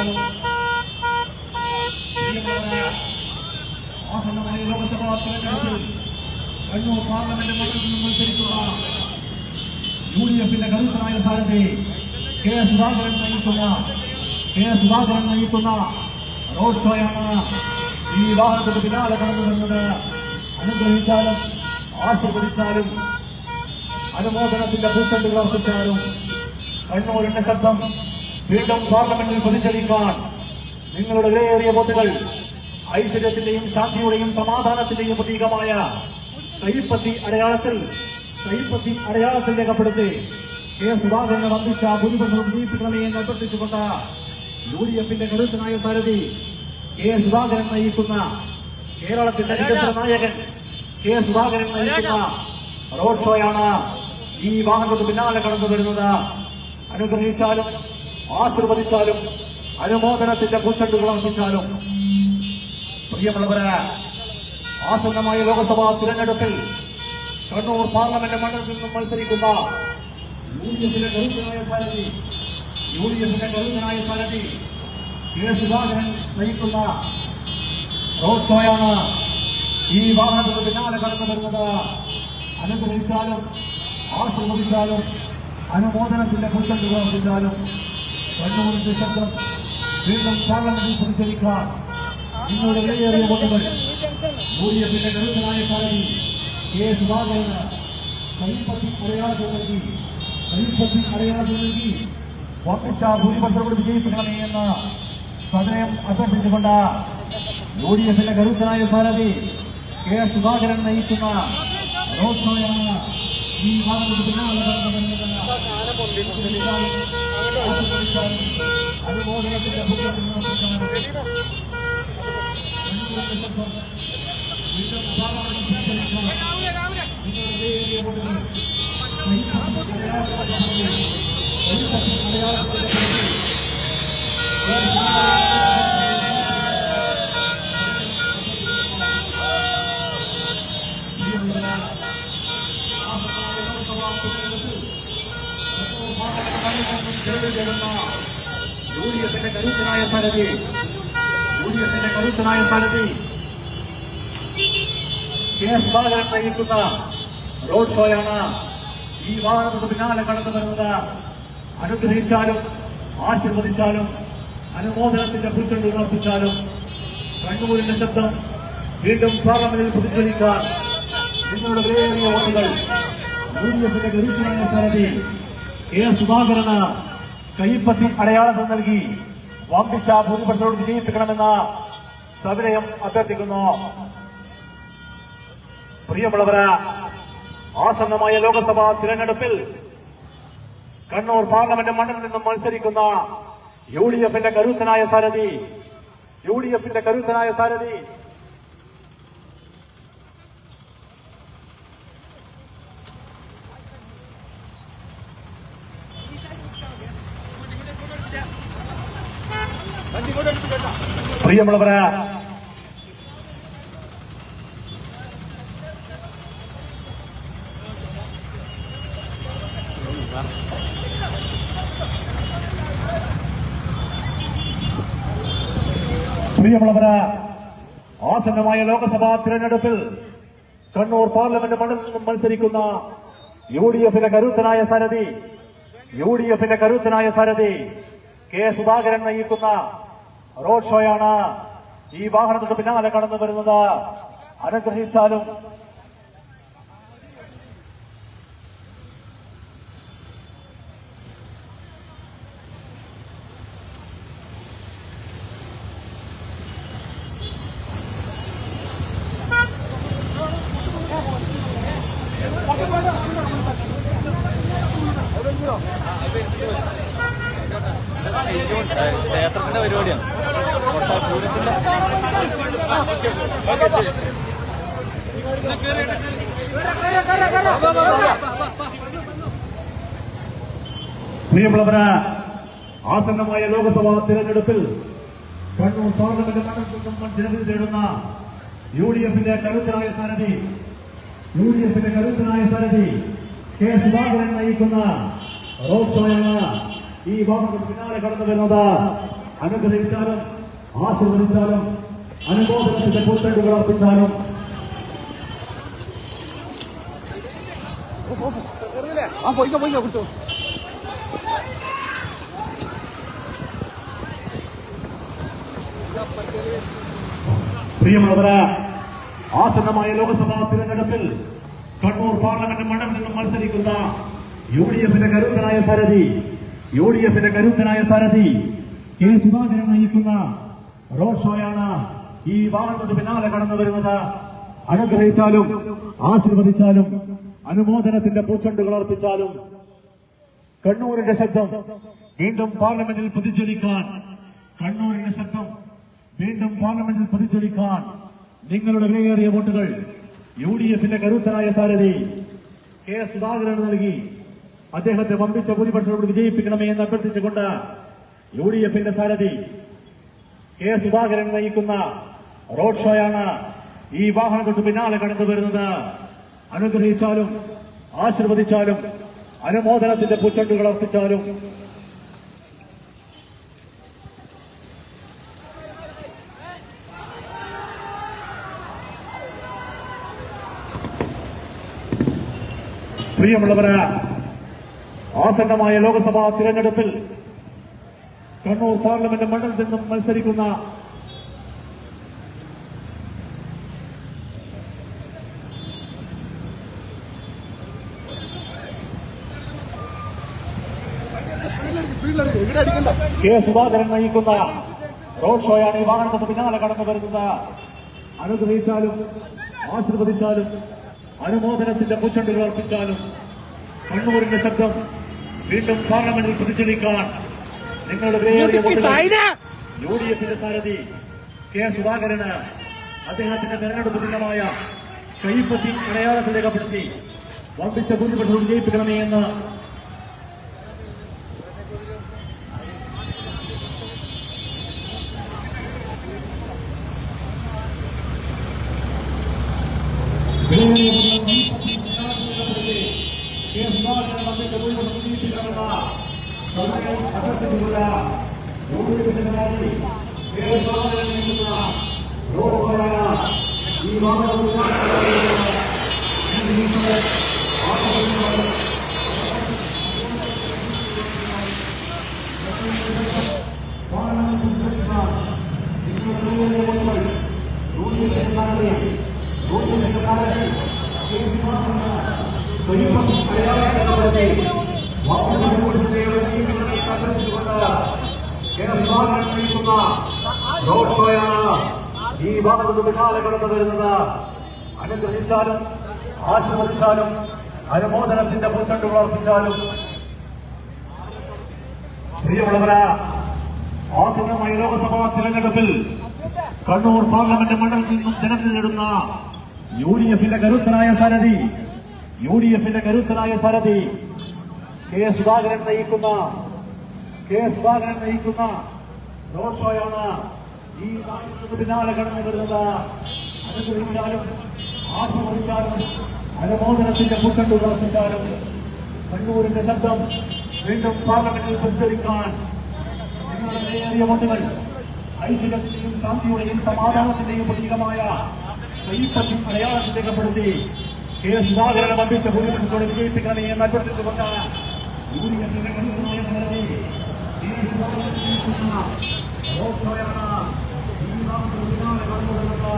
അനുഗ്രഹിച്ചാലും ആസന്നമായ ലോകസഭാ തെരഞ്ഞെടുപ്പിൽ കണ്ണൂർ പാർലമെന്റ് മണ്ഡലത്തിൽ നിന്ന് മത്സരിക്കുന്ന UDF-ന്റെ കരുത്തനായ സ്ഥാനത്തെ കെ സുധാകരൻ നയിക്കുന്ന റോഡ് ഷോയാണ് ഈ വാഹനത്തിന് പിന്നാലെ കടന്നു വരുന്നത്. അനുഗ്രഹിച്ചാലും ആശീർവദിച്ചാലും അനുമോദനത്തിന്റെ ഭൂഷണ്ടുകൾ അർപ്പിച്ചാലും കണ്ണൂരിന്റെ ശബ്ദം വീണ്ടും പാർലമെന്റിൽ പ്രതിഫലിക്കാൻ നിങ്ങളുടെ വിലയേറിയ വോട്ടുകൾ ഐശ്വര്യത്തിന്റെയും ശാന്തിയുടെയും സമാധാനത്തിന്റെയും പ്രതീകമായ കൈപ്പത്തി അടയാളത്തിൽ രേഖപ്പെടുത്തി കെ സുധാകരനെ വന്ദിച്ച ഭൂരിപക്ഷം വിജയിപ്പിക്കണമേ എന്ന് അഭ്യർത്ഥിച്ചുകൊണ്ട് UDF-ന്റെ കരുത്തനായ സാരഥി കെ സുധാകരൻ നയിക്കുന്ന കേരളത്തിന്റെ വികസന നായകൻ കെ സുധാകരൻ നയിക്കുന്ന റോഡ് ഷോയാണ് ഈ വാഹനത്തിന് പിന്നാലെ കടന്നു വരുന്നത്. അനുഗ്രഹിച്ചാലും ആശീർവദിച്ചാലും അനുമോദനത്തിന്റെ ഭൂഷണ്ടുകൾ അർപ്പിച്ചാലും പ്രിയമുള്ളവരെ, ആസന്നമായ ലോക്സഭാ തിരഞ്ഞെടുപ്പിൽ കണ്ണൂർ പാർലമെന്റ് മണ്ഡലത്തിൽ നിന്നും മത്സരിക്കുന്ന UDF-ന്റെ കരുത്തനായ സാരഥി കെ സുധാകരൻ നയിക്കുന്ന റോഡ് ഷോയാണ് ഈ വാഹനത്തിന് പിന്നാലെ കടന്നു വരുന്നത്. അനുഗ്രഹിച്ചാലും ആശീർവദിച്ചാലും അനുമോദനത്തിന്റെ ഭൂഷണ്ടുകൾ അർപ്പിച്ചാലും കണ്ണൂരിന്റെ ശബ്ദം വീണ്ടും പാർലമെന്റിൽ പ്രതിഫലിക്കാൻ നിങ്ങളുടെ വിലയേറിയ വോട്ടുകൾ UDF-ന്റെ കരുത്തനായ സാരഥി കെ സുധാകരന് കൈപ്പത്തി അടയാളത്തിൽ നൽകി വമ്പിച്ച ഭൂരിപക്ഷത്തോട് വിജയിപ്പിക്കണമേ എന്ന് സദയം അഭ്യർത്ഥിച്ചുകൊണ്ട് UDF-ന്റെ കരുത്തനായ സാരഥി കെ സുധാകരൻ നയിക്കുന്ന റോഡ് ഷോയാണ് ഈ ഭാഗത്ത് പിന്നാലെ അനുമോദനത്തിന്റെ UDF-ന്റെ കരുത്തനായ സാരഥി കെ സുധാകരൻ നയിക്കുന്ന റോഡ് ഷോയാണ് ഈ വാഹനത്തിന് പിന്നാലെ കടന്നു വരുന്നത്. അനുഗ്രഹിച്ചാലും ആശീർവദിച്ചാലും അനുമോദനത്തിന്റെ ഭൂഷണ്ടുകൾ അർപ്പിച്ചാലും കണ്ണൂരിന്റെ ശബ്ദം വീണ്ടും പാർലമെന്റിൽ പ്രതിഫലിക്കാൻ നിങ്ങളുടെ വിലയേറിയ വോട്ടുകൾ UDF-ന്റെ കരുത്തനായ സാരഥി കെ സുധാകരന് കൈപ്പത്തി അടയാളത്തിൽ നൽകി വമ്പിച്ച ഭൂരിപക്ഷത്തോട് വിജയിപ്പിക്കണമെന്ന് സവിനയം അഭ്യർത്ഥിക്കുന്നു. പ്രിയമുള്ളവര്, ആസന്നമായ ലോക്സഭാ തിരഞ്ഞെടുപ്പിൽ കണ്ണൂർ പാർലമെന്റ് മണ്ഡലത്തിൽ നിന്നും മത്സരിക്കുന്ന UDF-ന്റെ കരുത്തനായ സാരഥി പ്രിയമുള്ളവര്, ആസന്നമായ ലോക്സഭാ തിരഞ്ഞെടുപ്പിൽ കണ്ണൂർ പാർലമെന്റ് മണ്ഡലത്തിൽ നിന്നും മത്സരിക്കുന്ന UDF-ന്റെ കരുത്തനായ സാരഥി കെ സുധാകരൻ നയിക്കുന്ന റോഡ് ഷോയാണ് ഈ വാഹനത്തിന് പിന്നാലെ കടന്നു വരുന്നത്. അനുഗ്രഹിച്ചാലും ക്ഷേത്രത്തിന്റെ പരിപാടിയാണ്. പ്രിയമുള്ളവര്, ആസന്നമായ ലോക്സഭാ തിരഞ്ഞെടുപ്പിൽ കണ്ണൂർ പാർലമെന്റ് മണ്ഡലത്തിൽ ജനവിധി തേടുന്ന UDF-ന്റെ കരുത്തനായ സാരഥി കെ സുധാകരൻ നയിക്കുന്ന റോഡ് ഷോയാണ് ഈ വാഹനത്തിന് പിന്നാലെ കടന്നു വരുന്നത്. അനുഗ്രഹിച്ചാലും ആശീർവദിച്ചാലും അനുമോദനത്തിന്റെ പൂച്ചെണ്ടുകൾ അർപ്പിച്ചാലും പ്രിയമുള്ളവരെ, ആസന്നമായ ലോക്സഭാ തിരഞ്ഞെടുപ്പിൽ കണ്ണൂർ പാർലമെന്റ് മണ്ഡലത്തിൽ നിന്നും മത്സരിക്കുന്ന യുഡിഎഫിന്റെ കരുത്തനായ സാരഥി കെ സുധാകരൻ നയിക്കുന്ന റോഡ് ഷോയാണ് ഈ വാഹനത്തിന് പിന്നാലെ കടന്നു വരുന്നത്. അനുഗ്രഹിച്ചാലും ആശീർവദിച്ചാലും അനുമോദനത്തിന്റെ പൂച്ചെണ്ടുകൾ അർപ്പിച്ചാലും കണ്ണൂരിന്റെ ശബ്ദം വീണ്ടും പാർലമെന്റിൽ പ്രതിജ്വലിക്കാൻ നിങ്ങളുടെ വിലയേറിയ വോട്ടുകൾ യുഡിഎഫിന്റെ കരുത്തനായ സാരഥി കെ സുധാകരൻ നൽകി അദ്ദേഹത്തെ വമ്പിച്ച ഭൂരിപക്ഷത്തോട് വിജയിപ്പിക്കണമേ എന്ന് അഭ്യർത്ഥിച്ചുകൊണ്ട് യുഡിഎഫിന്റെ സാരഥി കെ സുധാകരൻ നയിക്കുന്ന റോഡ് ഷോയാണ് ഈ വാഹനങ്ങൾക്ക് പിന്നാലെ കടന്നു വരുന്നത്. അനുഗ്രഹിച്ചാലും ആശീർവദിച്ചാലും അനുമോദനത്തിന്റെ പൂച്ചെണ്ടുകൾ അർപ്പിച്ചാലും പ്രിയമുള്ളവരെ, ആസന്നമായ ലോക്സഭാ തിരഞ്ഞെടുപ്പിൽ കണ്ണൂർ പാർലമെന്റ് മണ്ഡലത്തിൽ നിന്നും മത്സരിക്കുന്ന കെ സുധാകരൻ നയിക്കുന്ന റോഡ് ഷോയാണ് ഈ വാഹനത്തിന് പിന്നാലെ കടന്നു വരുന്നത്. അനുഗ്രഹിച്ചാലും ആശീർവദിച്ചാലും അനുമോദനത്തിന്റെ പൂച്ചെണ്ടുകൾ അർപ്പിച്ചാലും കണ്ണൂരിന്റെ ശബ്ദം വീണ്ടും പാർലമെന്റിൽ പ്രതിജ്വലിക്കാൻ നിങ്ങളുടെ യുഡിഎഫിന്റെ സാരഥി കെ സുധാകരന് അദ്ദേഹത്തിന്റെ തെരഞ്ഞെടുപ്പ് ചിഹ്നമായ കൈപ്പത്തി അടയാളത്തിൽ രേഖപ്പെടുത്തി വമ്പിച്ച ഭൂരിപക്ഷം വിജയിപ്പിക്കണമേ എന്ന് റോഡ് ഷോയാണ് ഈ ഭാഗത്ത് പിന്നാലെ കടന്നു വരുന്നത്. അനുഗ്രഹിച്ചാലും ആശീർവദിച്ചാലും അനുമോദനത്തിന്റെ പൂച്ചെണ്ടുകൾ അർപ്പിച്ചാലും പ്രിയമുള്ളവരെ, ആസന്നമായ ലോക്സഭാ തിരഞ്ഞെടുപ്പിൽ കണ്ണൂർ പാർലമെന്റ് മണ്ഡലത്തിൽ നിന്നും ജനം നേടുന്ന യുഡിഎഫിന്റെ കരുത്തനായ സാരഥി കെ സുധാകരൻ നയിക്കുന്ന റോഡ് ഷോയാണ് ഈ നാട്ടിന് പിന്നാലെ കടന്നു വരുന്നത്. അനുഗ്രഹിച്ചാലും ആശീർവദിച്ചാലും അനുമോദനത്തിന്റെ പൂച്ചെണ്ടുകൾ അർപ്പിച്ചാലും കണ്ണൂരിന്റെ ശബ്ദം വീണ്ടും പാർലമെന്റിൽ പ്രതികരിക്കാൻ നിങ്ങളുടെ വിലയേറിയ വോട്ടുകൾ ഐശ്വര്യത്തിന്റെയും ശാന്തിയുടെയും സമാധാനത്തിന്റെയും പ്രതീകമായ കൈപ്പത്തി അടയാളത്തിൽ രേഖപ്പെടുത്തി കെ സുധാകരനെ വമ്പിച്ച ഭൂരിപക്ഷത്തോടെ വിജയിപ്പിക്കണമേ എന്ന് അഭ്യർത്ഥിച്ചുകൊണ്ട് യുഡിഎഫിന്റെ കരുത്തനായ സാരഥി കെ സുധാകരൻ നയിക്കുന്ന റോഡ് ഷോയാണ് ഈ നാട്ടിന് പിന്നാലെ കടന്നു വരുന്നത്.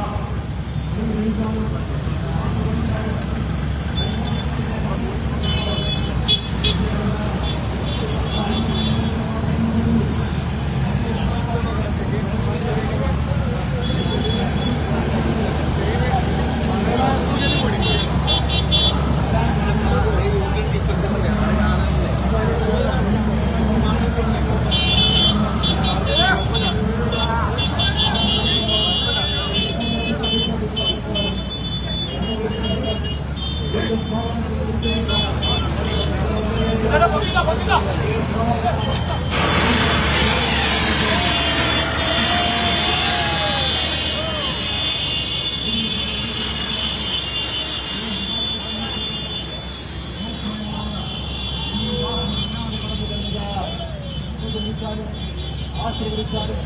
ആശീർവദിച്ചാലും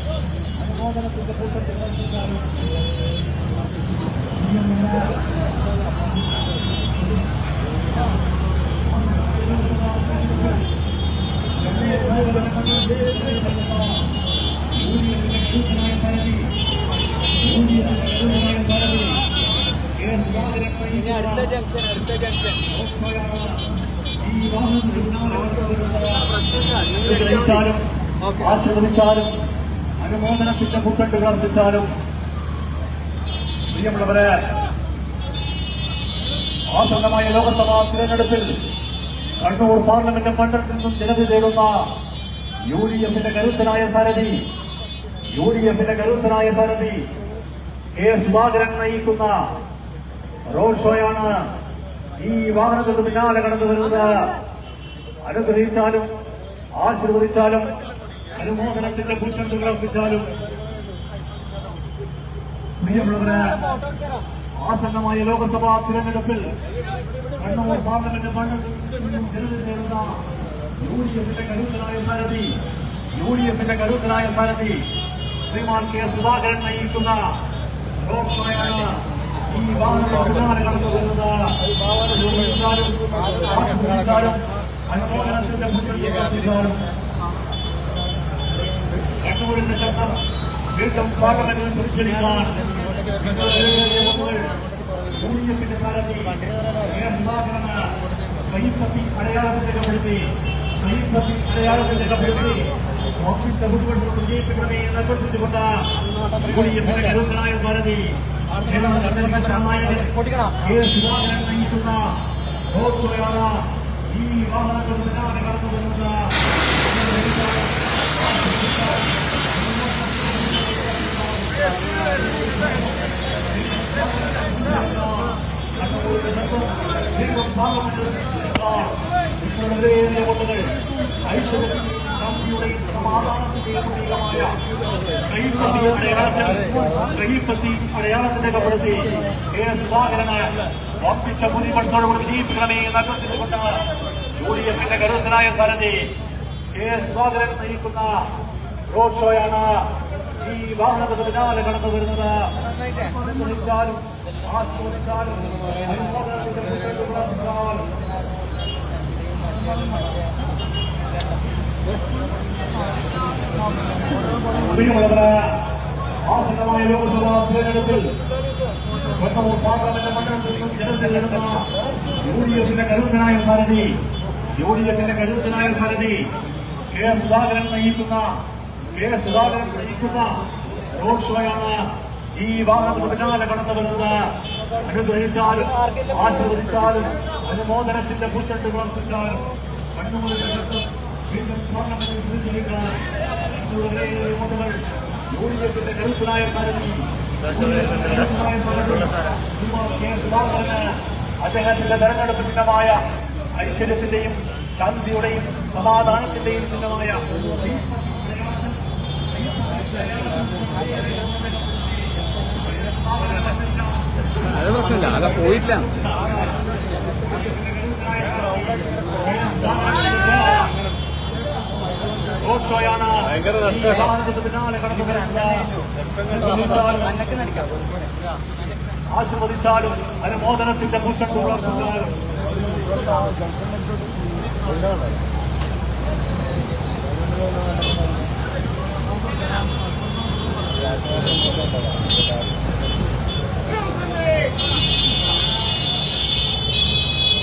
അനുമോദനത്തിന്റെ കൂട്ടത്തിൽ വർദ്ധിച്ചാലും അടുത്ത ജംഗ്ഷൻ ാലും ആശീർവദിച്ചാലും അനുമോദനത്തിന്റെ കൂട്ടട്ട് പ്രാർത്ഥിച്ചാലും പ്രിയമുള്ളവരെ ആസന്നമായ ലോകസഭാ തിരഞ്ഞെടുപ്പിൽ കണ്ണൂർ പാർലമെന്റ് മണ്ഡലത്തിൽ നിന്നും ജനത തേടുന്ന യുഡിഎഫിന്റെ കരുത്തനായ സാരഥി കെ സുധാകരൻ നയിക്കുന്ന റോഡ് ഷോയാണ് ഈ വാഹനത്തിന് പിന്നാലെ കടന്നു വരുന്നത്. അനുഗ്രഹിച്ചാലും ആശീർവദിച്ചാലും അനുമോദനത്തിന്റെ പൂച്ചെണ്ടുകൾ അർപ്പിച്ചാലും പ്രിയമുള്ളവരെ ആസന്നമായ ലോകസഭാ തിരഞ്ഞെടുപ്പിൽ കണ്ണൂർ പാർലമെന്റ് മണ്ഡലത്തിൽ നിന്നും ജനത നേടുന്ന യുഡിഎഫിന്റെ കരുത്തനായ സാരഥി ശ്രീമാൻ കെ സുധാകരൻ നയിക്കുന്ന റോഡ് ഷോയാണ് ഈ വാഹനത്തിന് പിന്നാലെ കടന്നു വരുന്നത്. ആശീർവദിച്ചാലും അനുമോദനത്തിന്റെ പൂച്ചെണ്ടുകൾ അർപ്പിച്ചാലും കണ്ണൂരിന്റെ ശബ്ദം വീണ്ടും പാർലമെന്റിൽ പിടിച്ചെടുക്കാൻ യുഡിഎഫിന്റെ സാരഥി കെ സുധാകരന് കൈപ്പത്തി അടയാളത്തിൽ രേഖപ്പെടുത്തി ഓഫീസ് ഭൂരിപക്ഷം വിജയിപ്പിക്കണമേ എന്ന് അഭ്യർത്ഥിച്ചുകൊണ്ട് യുഡിഎഫിന്റെ കരുത്തനായ സാരഥി കെ സുധാകരൻ നയിക്കുന്ന റോഡ് ഷോയാണ് ഈ വാഹനത്തിന് പിന്നാലെ കടന്നു വരുന്നത്. ഐശ്വര്യത്തിന്റെയും ശാന്തിയുടെയും സമാധാനത്തിന്റെയും പ്രതീകമായ കൈപ്പത്തി അടയാളത്തിന്റെ കപ്പെടുത്തി കെ സുധാകരന് വർദ്ധിച്ച ഭൂരിപക്ഷത്തോടുകൂടി വിജയിപ്പിക്കണമേ എന്ന് അഭ്യർത്ഥിച്ചുകൊണ്ട് യുഡിഎഫിന്റെ കരുത്തനായ സാരഥി കെ സുധാകരൻ നയിക്കുന്ന റോഡ് ഷോയാണ് ഈ വാഹനത്തിന് പിന്നാലെ കടന്നു വരുന്നത്. അനുഗ്രഹിച്ചാലും ആസ്വദിച്ചാലും അനുമോദനത്തിന്റെ മുന്നിൽ പ്രാർത്ഥിച്ചാലും പ്രിയമുള്ളവരെ ആസന്നമായ ലോക്സഭാ തിരഞ്ഞെടുപ്പിൽ കണ്ണൂർ പാർലമെന്റ് മണ്ഡലത്തിൽ നിന്നും ജനത നേടുന്ന യുഡിഎഫിന്റെ കരുത്തനായ സാരഥി കെ സുധാകരൻ നയിക്കുന്ന റോഡ് ഷോയാണ് ഈ വാഹനത്തിന് പിന്നാലെ കടന്നു വരുന്നത്. അനുഗ്രഹിച്ചാലും ആശീർവദിച്ചാലും അനുമോദനത്തിന്റെ പൂച്ചെണ്ടുകൾ അർപ്പിച്ചാലും കണ്ണൂരിന്റെ ശബ്ദം വീണ്ടും പാർലമെന്റിൽ പ്രതിനിധിക്കാൻ യുഡിഎഫിന്റെ കരുത്തനായ സാരഥി കെ സുധാകരന് അദ്ദേഹത്തിന്റെ തെരഞ്ഞെടുപ്പ് ചിഹ്നമായ ഐശ്വര്യത്തിന്റെയും ശാന്തിയുടെയും സമാധാനത്തിന്റെയും ചിഹ്നമായ അത് പ്രശ്നമില്ല, അതാ പോയില്ല. റോഡ് ഷോയാണ് ഭയങ്കര നഷ്ടമാണ്. പിന്നാലെ കടന്നു ആശീർവദിച്ചാലും അനുമോദനത്തിന്റെ പൂച്ചെണ്ടുകൾ അർപ്പിച്ചാലും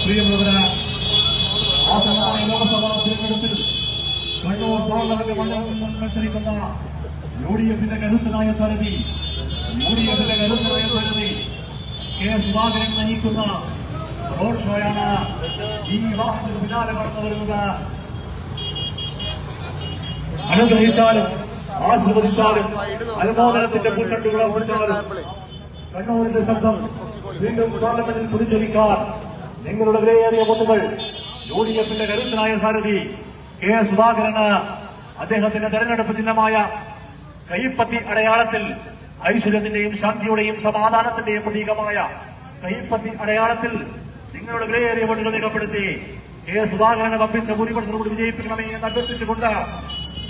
പ്രിയമുള്ളവരെ ആസന്നമായ ലോക്സഭാ തിരഞ്ഞെടുപ്പിൽ കണ്ണൂർ പാർലമെന്റ് മണ്ഡലത്തിൽ നിന്നും മത്സരിക്കുന്ന യുഡിഎഫിന്റെ കരുത്തനായ സാരഥി കെ സുധാകരൻ നയിക്കുന്ന റോഡ് ഷോയാണ് ഈ വാഹനത്തിന് പിന്നാലെ കടന്നു വരുന്നത്. അനുഗ്രഹിച്ചാലും ആസ്വദിച്ചാലും അനുമോദനത്തിന്റെ പൂച്ചെണ്ടുകൾ അർപ്പിച്ചാലും കണ്ണൂരിന്റെ ശബ്ദം വീണ്ടും പാർലമെന്റിൽ പ്രതിജ്വലിക്കാൻ നിങ്ങളുടെ വിലയേറിയ വോട്ടുകൾ യുഡിഎഫിന്റെ കരുത്തനായ സാരഥി കെ സുധാകരന് അദ്ദേഹത്തിന്റെ തെരഞ്ഞെടുപ്പ് ചിഹ്നമായ കൈപ്പത്തി അടയാളത്തിൽ ഐശ്വര്യത്തിന്റെയും ശാന്തിയുടെയും സമാധാനത്തിന്റെയും പ്രതീകമായ കൈപ്പത്തി അടയാളത്തിൽ നിങ്ങളുടെ വിലയേറിയ വോട്ടുകൾ രേഖപ്പെടുത്തി കെ സുധാകരനെ വമ്പിച്ച ഭൂരിപക്ഷത്തോട് വിജയിപ്പിക്കണമേ എന്ന് അഭ്യർത്ഥിച്ചുകൊണ്ട്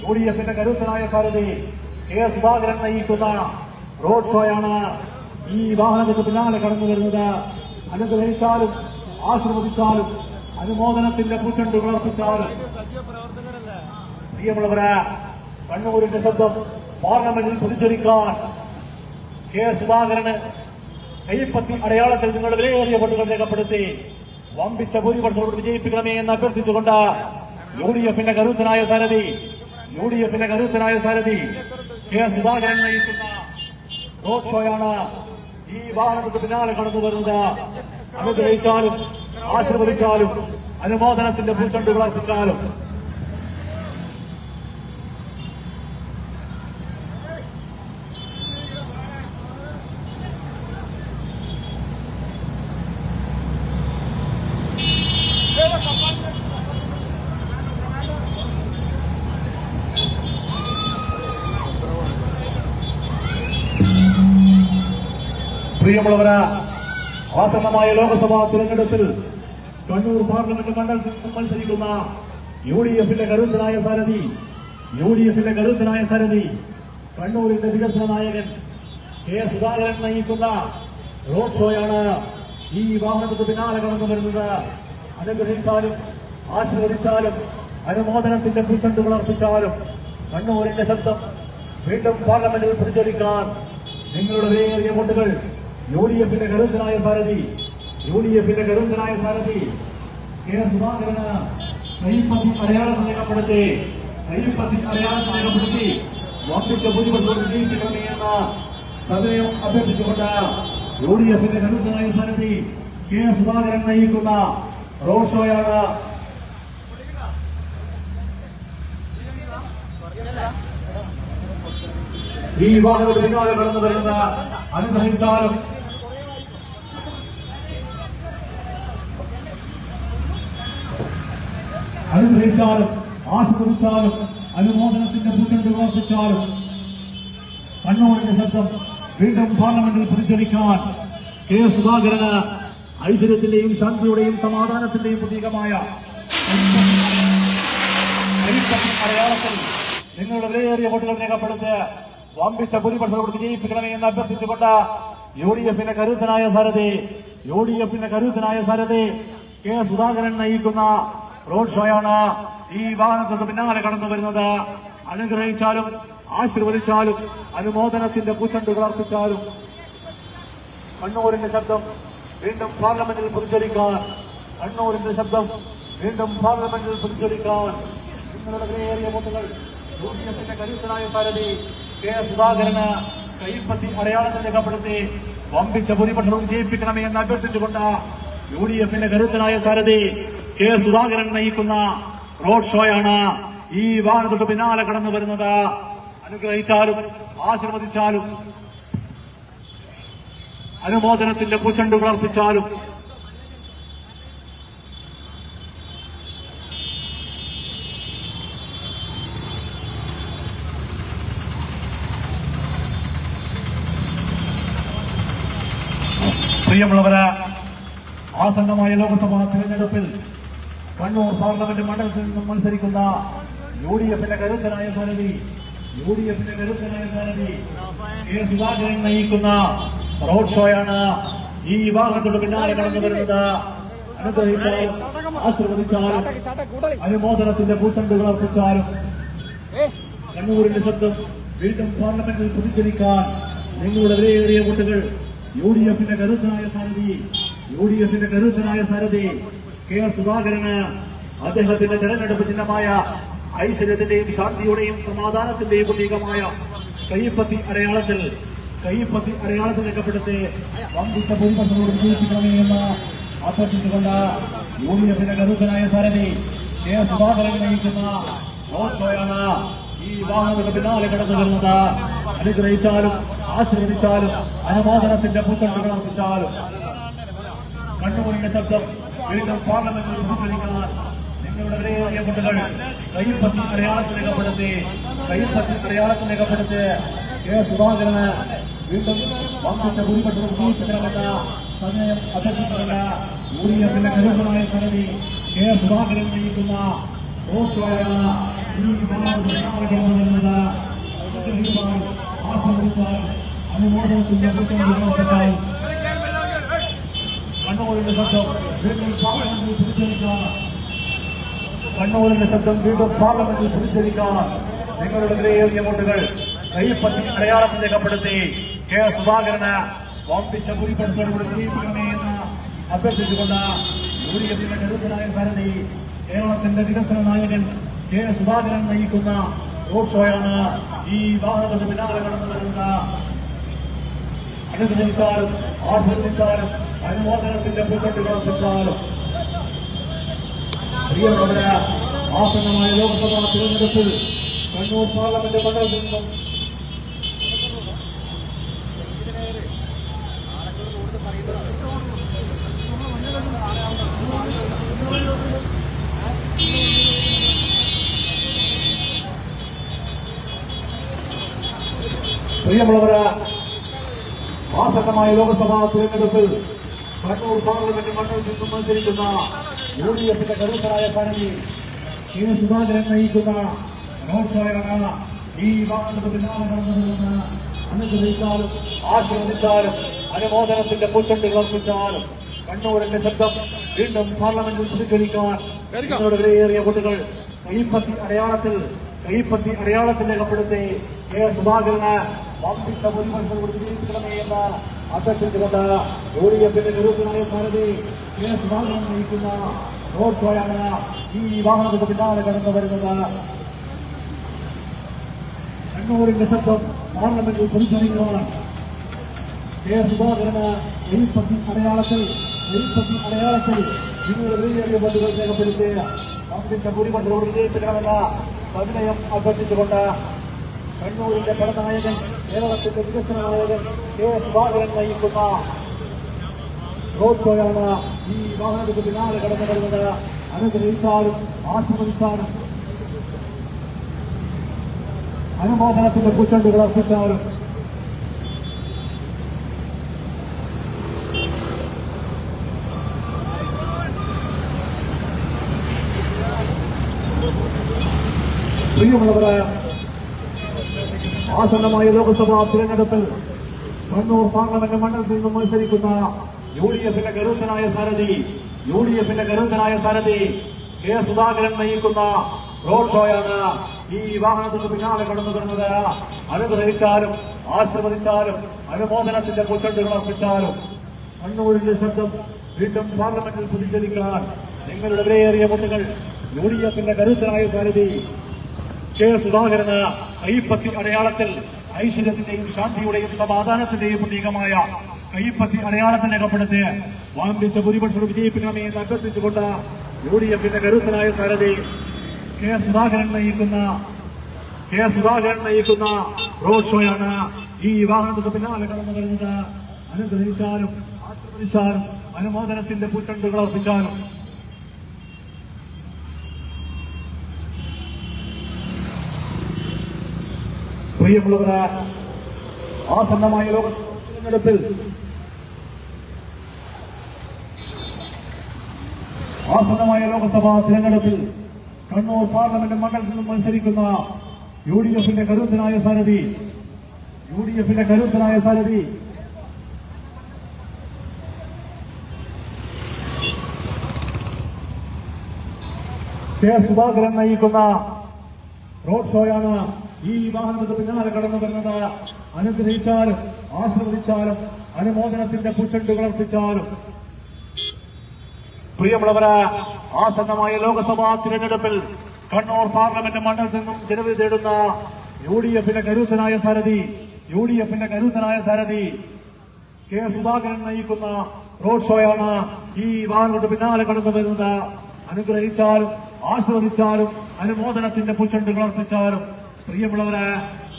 UDFന്റെ കരുത്തനായ സാരഥി കെ സുധാകരൻ നയിക്കുന്ന റോഡ് ഷോയാണ് ഈ വാഹനത്തിന് പിന്നാലെ കടന്നു വരുന്നത്. അനുഗ്രഹിച്ചാലും ആശീർവദിച്ചാലും അനുമോദനത്തിന്റെ പൂച്ചെണ്ട് ഉറപ്പിച്ചാലും പ്രിയമുള്ളവര്, കണ്ണൂരിന്റെ ശബ്ദം പാർലമെന്റിൽ പ്രതിഷേധിക്കാൻ കെ സുധാകരന് കൈപ്പത്തി അടയാളത്തിൽ നിങ്ങളുടെ വിലയേറിയ വോട്ടുകൾ രേഖപ്പെടുത്തി വമ്പിച്ച ഭൂരിപക്ഷത്തോട് വിജയിപ്പിക്കണമേ എന്ന് അഭ്യർത്ഥിച്ചുകൊണ്ട് യുഡിഎഫിന്റെ കരുത്തനായ സാരഥി കെ സുധാകരൻ നയിക്കുന്ന റോഡ് ഷോയാണ് ഈ വാഹനത്തിന് പിന്നാലെ കടന്നു വരുന്നത്. അനുഗ്രഹിച്ചാലും ആശീർവദിച്ചാലും അനുമോദനത്തിന്റെ പൂച്ചെണ്ടുകൾ അർപ്പിച്ചാലും പ്രിയമുള്ളവര്, ആസന്നമായ ലോക്സഭാ തിരഞ്ഞെടുപ്പിൽ കണ്ണൂർ പാർലമെന്റ് മണ്ഡലത്തിൽ മത്സരിക്കുന്ന യുഡിഎഫിന്റെ കരുത്തനായ സാരഥി കണ്ണൂരിന്റെ വികസന നായകൻ കെ സുധാകരൻ നയിക്കുന്ന റോഡ് ഷോയാണ് ഈ വാഹനത്തിന് പിന്നാലെ കടന്നു വരുന്നത്. അനുഗ്രഹിച്ചാലും ആശീർവദിച്ചാലും അനുമോദനത്തിന്റെ പൂച്ചെണ്ടുകൾ അർപ്പിച്ചാലും കണ്ണൂരിന്റെ ശബ്ദം വീണ്ടും പാർലമെന്റിൽ പ്രതിഷേധിക്കാൻ നിങ്ങളുടെ വിലയേറിയ വോട്ടുകൾ യുഡിഎഫിന്റെ കരുത്തനായ സാരഥി കെ സുധാകരന് കൈപ്പത്തി അടയാളത്തിൽ രേഖപ്പെടുത്തി വമ്പിച്ച ഭൂരിപക്ഷത്തോട് വിജയിപ്പിക്കണമേ എന്ന സദയം അഭ്യർത്ഥിച്ചുകൊണ്ട് യുഡിഎഫിന്റെ കരുത്തനായ സാരഥി കെ സുധാകരൻ നയിക്കുന്ന റോഡ് ഷോയാണ് ഈ വാഹനത്തിന് പിന്നാലെ കടന്നു വരുന്ന. അനുഗ്രഹിച്ചാലും ആശീർവദിച്ചാലും അനുമോദനത്തിന്റെ പൂച്ചെണ്ടുകൾ അർപ്പിച്ചാലും കണ്ണൂരിന്റെ ശബ്ദം വീണ്ടും പാർലമെന്റിൽ പ്രതിഷേധിക്കാൻ കെ സുധാകരന് ഐശ്വര്യത്തിന്റെയും ശാന്തിയുടെയും സമാധാനത്തിന്റെയും പ്രതീകമായ അടയാളത്തിൽ നിങ്ങളുടെ വിലയേറിയ വോട്ടുകൾ രേഖപ്പെടുത്തി വമ്പിച്ച ഭൂരിപക്ഷത്തോട് വിജയിപ്പിക്കണമേ എന്ന് അഭ്യർത്ഥിച്ചുകൊണ്ട് യുഡിഎഫിന്റെ കരുത്തനായ സാരഥി കെ സുധാകരൻ നയിക്കുന്ന റോഡ് ഷോയാണ് ഈ വാഹനത്തിന് പിന്നാലെ കടന്നു വരുന്നത്. അനുഗ്രഹിച്ചാലും ആശീർവദിച്ചാലും അനുമോദനത്തിന്റെ പൂച്ചെണ്ടുകൾ അർപ്പിച്ചാലും കണ്ണൂരിന്റെ ശബ്ദം വീണ്ടും പാർലമെന്റിൽ പ്രതിഷേധിക്കാൻ നിങ്ങളുടെ വിലയേറിയ വോട്ടുകൾ യുഡിഎഫിന്റെ കരുത്തനായ സാരഥി കെ സുധാകരന് കൈപ്പത്തി അടയാളത്തിൽ രേഖപ്പെടുത്തി വമ്പിച്ച ഭൂരിപക്ഷത്തോട് വിജയിപ്പിക്കണമേ എന്ന് അഭ്യർത്ഥിച്ചുകൊണ്ട് യുഡിഎഫിന്റെ കരുത്തനായ സാരഥി കെ സുധാകരൻ നയിക്കുന്ന റോഡ് ഷോയാണ് ഈ വാഹനത്തിന് പിന്നാലെ കടന്നു വരുന്നത്. അനുഗ്രഹിച്ചാലും ആശീർവദിച്ചാലും അനുമോദനത്തിന്റെ പൂച്ചെണ്ടുകൾ അർപ്പിച്ചാലും പ്രിയമുള്ളവര്, ആസന്നമായ ലോക്സഭാ തിരഞ്ഞെടുപ്പിൽ കണ്ണൂർ പാർലമെന്റ് മണ്ഡലത്തിൽ നിന്നും മത്സരിക്കുന്ന യുഡിഎഫിന്റെ കരുത്തനായ സാരഥി കെ സുധാകരൻ നയിക്കുന്ന റോഡ് ഷോയാണ് ഈ വാഹനത്തോട് പിന്നാലെ കടന്നു വരുന്നത്. അനുഗ്രഹിച്ചാലും ആശീർവദിച്ചാലും അനുമോദനത്തിന്റെ പൂച്ചെണ്ടുകൾ അർപ്പിച്ചാലും കണ്ണൂരിന്റെ ശബ്ദം വീണ്ടും പാർലമെന്റിൽ പ്രതിഷേധിക്കാൻ നിങ്ങളുടെ വിലയേറിയ വോട്ടുകൾ യുഡിഎഫിന്റെ കരുത്തനായ സാരഥി കെ സുധാകരന് അദ്ദേഹത്തിന്റെ തെരഞ്ഞെടുപ്പ് ചിഹ്നമായ ഐശ്വര്യത്തിന്റെയും ശാന്തിയുടെയും സമാധാനത്തിന്റെയും പ്രതീകമായ കൈപ്പത്തി അടയാളത്തിൽ രേഖപ്പെടുത്തി വമ്പിച്ച ഭൂരിപക്ഷത്തോട് വിജയിപ്പിക്കണമേ എന്ന് അഭ്യർത്ഥിച്ചുകൊണ്ട് യുഡിഎഫിന്റെ കരുത്തനായ സാരഥി കെ സുധാകരൻ നയിക്കുന്ന റോഡ് ഷോയാണ് ഈ വാഹനത്തിന് പിന്നാലെ കടന്നു വരുന്നത്. അനുഗ്രഹിച്ചാലും ആശീർവദിച്ചാലും അനുമോദനത്തിന്റെ പൂച്ചെണ്ടുകൾ അർപ്പിച്ചാലും കണ്ണൂരിന്റെ ശബ്ദം വീണ്ടും പാർലമെന്റിൽ പ്രതിഫലിക്കാൻ നിങ്ങളുടെ വിലയേറിയ വോട്ടുകൾ കൈപ്പത്തി അടയാളത്തിൽ രേഖപ്പെടുത്തി കെ സുധാകരന് വീണ്ടും വമ്പിച്ച ഭൂരിപക്ഷവും വിജയിപ്പിക്കണമെന്ന സമയം അഭ്യർത്ഥിച്ചുകൊണ്ട് യുഡിഎഫിന്റെ കരുത്തനായ സാരഥി കെ സുധാകരൻ നയിക്കുന്ന റോഡ് ഷോയാണ് ഈ വാഹനത്തിൽ ആസ്വദിച്ചാൽ അനുമോദനത്തിന്റെ പൂച്ചെണ്ടുകളാൽ കണ്ണൂരിന്റെ ശബ്ദം വീണ്ടും പാർലമെന്റിൽ പ്രതികരിക്കാൻ കണ്ണൂരിന്റെ ശബ്ദം വീണ്ടും പാർലമെന്റിൽ പ്രതികരിക്കാൻ നിങ്ങളുടെ വിലയേറിയ വോട്ടുകൾ കൈപ്പറ്റി അടയാളത്തിൽ രേഖപ്പെടുത്തി കെ സുധാകരന് വമ്പിച്ച ഭൂരിപക്ഷത്തോടുകൂടി വിജയിപ്പിക്കണമേ എന്ന് അഭ്യർത്ഥിച്ചുകൊണ്ട് യുഡിഎഫിന്റെ കരുത്തനായ സാരഥി കേരളത്തിന്റെ വികസന നായകൻ കെ സുധാകരൻ നയിക്കുന്ന റോഡ് ഷോയാണ് ഈ വാഹനത്തിന് പിന്നാലെ കടന്നു വരുന്നത്. അനുഗ്രഹിച്ചാലും ആസ്വദിച്ചാലും അനുമോദനത്തിന്റെ പൂച്ചെണ്ടുകൾ അർപ്പിച്ചാലും പ്രിയമുള്ളവരെ ആസന്നമായ ലോക്സഭാ തിരഞ്ഞെടുപ്പിൽ കണ്ണൂർ പാർലമെന്റ് മണ്ഡലത്തിൽ നിന്നും പ്രിയമുള്ളവരെ ആസന്നമായ ലോക്സഭാ തിരഞ്ഞെടുപ്പിൽ കണ്ണൂർ പാർലമെന്റ് മണ്ഡലത്തിൽ നിന്നും മത്സരിക്കുന്ന യുഡിഎഫിന്റെ കരുത്തരായ സ്ഥാനാർത്ഥി കെ സുധാകരൻ നയിക്കുന്ന റോഡ് ഷോയാണ് ഈ വാഹനത്തിന് പിന്നാലെ നടന്നതെന്ന് അനുഗ്രഹിച്ചാലും ആശീർവദിച്ചാലും അനുമോദനത്തിന്റെ പൂച്ചെണ്ടുകൾ അർപ്പിച്ചാലും കണ്ണൂരിന്റെ ശബ്ദം വീണ്ടും പാർലമെന്റിൽ പ്രതിഫലിക്കാൻ നിങ്ങളുടെ വിലയേറിയ വോട്ടുകൾ കൈപ്പത്തി അടയാളത്തിൽ രേഖപ്പെടുത്തി കെ സുധാകരന് വമ്പിച്ച ഭൂരിപക്ഷത്തോട് വിജയിപ്പിക്കണമേ എന്ന് അഭ്യർത്ഥിച്ചുകൊണ്ട് യുഡിഎഫിന്റെ കരുത്തനായ സാരഥി കെ സുധാകരൻ നയിക്കുന്ന റോഡ് ഷോയാണ് ഈ വാഹനത്തിന് പിന്നാലെ കടന്നു വരുന്നത്. കണ്ണൂരിന്റെ ശബ്ദം പാർലമെന്റിൽ പ്രതിഫലിക്കുവാൻ കെ സുധാകരന് കൈപ്പത്തി അടയാളത്തിൽ നിങ്ങളുടെ വിലയേറിയ വോട്ടുകൾ രേഖപ്പെടുത്തി വമ്പിച്ച ഭൂരിപക്ഷത്തോട് വിജയിപ്പിക്കണമെന്ന സവിനയം അഭ്യർത്ഥിച്ചുകൊണ്ട് കണ്ണൂരിന്റെ പടനായകൻ കേരളത്തിന്റെ വികസന നായകൻ കെ സുധാകരൻ നയിക്കുന്ന റോഡ് ഷോയാണ് ഈ വാഹനത്തിന് പിന്നാലെ കടന്നു വരുന്നത്. അനുഗ്രഹിച്ചാലും ആസ്വദിച്ചാലും അനുമോദനത്തിന്റെ പൂച്ചെണ്ടുകൾ അർപ്പിച്ചാലും പ്രിയമുള്ളവരെ ആസന്നമായ ലോക്സഭാ തിരഞ്ഞെടുപ്പിൽ കണ്ണൂർ പാർലമെന്റ് മണ്ഡലത്തിൽ നിന്നും മത്സരിക്കുന്ന യുഡിഎഫിന്റെ കരുത്തനായ സാരഥി കെ സുധാകരൻ നയിക്കുന്ന റോഡ് ഷോയാണ് ഈ വാഹനത്തിന് പിന്നാലെ കടന്നു വരുന്നത്. അനുഗ്രഹിച്ചാലും ആശീർവദിച്ചാലും അനുമോദനത്തിന്റെ പൂച്ചെണ്ടുകൾ അർപ്പിച്ചാലും കണ്ണൂരിന്റെ ശബ്ദം വീണ്ടും പാർലമെന്റിൽ പ്രതിഫലിക്കാൻ നിങ്ങളുടെ വിലയേറിയ വോട്ടുകൾ യുഡിഎഫിന്റെ കരുത്തനായ സാരഥി കെ സുധാകരന് കൈപ്പത്തി അടയാളത്തിൽ ഐശ്വര്യത്തിന്റെയും ശാന്തിയുടെയും സമാധാനത്തിന്റെയും പ്രതീകമായ കൈപ്പത്തി അടയാളത്തിൽ രേഖപ്പെടുത്തി വമ്പിച്ച ഭൂരിപക്ഷം വിജയിപ്പിക്കണമേ എന്ന് അഭ്യർത്ഥിച്ചുകൊണ്ട് യുഡിഎഫിന്റെ കരുത്തനായ സാരഥി കെ സുധാകരൻ നയിക്കുന്ന റോഡ് ഷോയാണ് ഈ വാഹനത്തിന് പിന്നാലെ കടന്നു വരുന്നത്. അനുഗ്രഹിച്ചാലും ആശീർവദിച്ചാലും അനുമോദനത്തിന്റെ പൂച്ചെണ്ടുകൾ അർപ്പിച്ചാലും പ്രിയമുള്ളവരെ ആസന്നമായ ലോക്സഭാ തിരഞ്ഞെടുപ്പിൽ കണ്ണൂർ പാർലമെന്റ് മണ്ഡലത്തിൽ നിന്നും മത്സരിക്കുന്ന യുഡിഎഫിന്റെ കരുത്തനായ സാരഥി കെ സുധാകരൻ നയിക്കുന്ന റോഡ് ഷോയാണ് ഈ വാഹനത്തിന് പിന്നാലെ കടന്നു വരുന്നത്. അനുഗ്രഹിച്ചാലും ആശീർവദിച്ചാലും അനുമോദനത്തിന്റെ പൂച്ചെണ്ടുകൾ അർപ്പിച്ചാലും പ്രിയമുള്ളവരെ ആസന്നമായ ലോക്സഭാ തിരഞ്ഞെടുപ്പിൽ കണ്ണൂർ പാർലമെന്റ് മണ്ഡലത്തിൽ നിന്നും ജനവിധി തേടുന്ന യുഡിഎഫിന്റെ കരുത്തനായ സാരഥി കെ സുധാകരൻ നയിക്കുന്ന റോഡ് ഷോയാണ് ഈ വാഹനത്തിന് പിന്നാലെ കടന്നു വരുന്നത്. അനുഗ്രഹിച്ചാലും ആശീർവദിച്ചാലും അനുമോദനത്തിന്റെ പൂച്ചെണ്ടുകൾ അർപ്പിച്ചാലും പ്രിയമുള്ളവരെ